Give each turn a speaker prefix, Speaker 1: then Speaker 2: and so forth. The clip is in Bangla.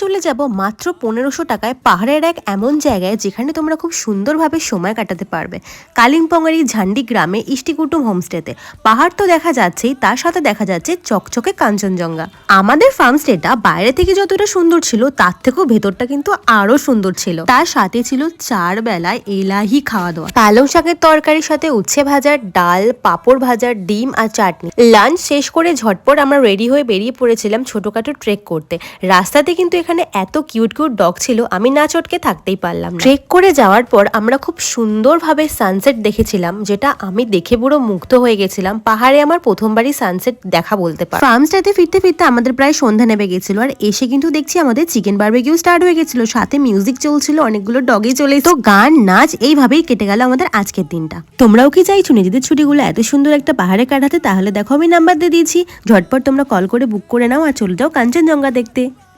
Speaker 1: চলে যাব মাত্র 1500 টাকায় পাহাড়ের এক এমন জায়গায় যেখানে তোমরা খুব সুন্দরভাবে সময় কাটাতে পারবে। কালিম্পংয়ের এই ঝান্ডি গ্রামে ইষ্টিকুটুম হোমস্টেতে পাহাড় তো দেখা যাচ্ছেই, তার সাথে দেখা যাচ্ছে চকচকে কাঞ্চনজঙ্ঘা। আমাদের ফার্মস্টেটা বাইরে থেকে যতটা সুন্দর ছিল তার থেকেও ভেতরটা কিন্তু আরো সুন্দর ছিল। তার সাথে ছিল 4 বেলায় এলাহি খাওয়া দাওয়া, পালং শাকের তরকারির সাথে উচ্ছে ভাজার, ডাল, পাঁপড় ভাজার, ডিম আর চাটনি। লাঞ্চ শেষ করে ঝটপট আমরা রেডি হয়ে বেরিয়ে পড়েছিলাম ছোটখাটো ট্রেক করতে। রাস্তাতে কিন্তু এখানে এত কিউট কিউট ডগ ছিল, আমি না চটকে থাকতেই পারলাম না। ট্রেক করে যাওয়ার পর আমরা খুব সুন্দরভাবে সানসেট দেখেছিলাম, যেটা আমি দেখে পুরো মুগ্ধ হয়ে গেছিলাম। পাহাড়ে আমার প্রথমবারই সানসেট দেখা বলতে পারি। ফার্মস্টেতে ফিরতে ফিরতে আমাদের প্রায় সন্ধ্যা নেমে গেছিল, আর এসে কিন্তু দেখছি আমাদের চিকেন বারবিকিউ স্টার্ট হয়ে গেছিল, সাথে মিউজিক চলছিল, অনেকগুলো ডগই চলে, তো গান নাচ এইভাবেই কেটে গেল আমাদের আজকের দিনটা। তোমরাও কি চাইছো নিজেদের ছুটিগুলো এত সুন্দর একটা পাহাড়ে কাটাতে? তাহলে দেখো আমি নাম্বার দিয়ে দিয়েছি, ঝটপট তোমরা কল করে বুক করে নাও আর চলে যাও কাঞ্চনজঙ্ঘা দেখতে।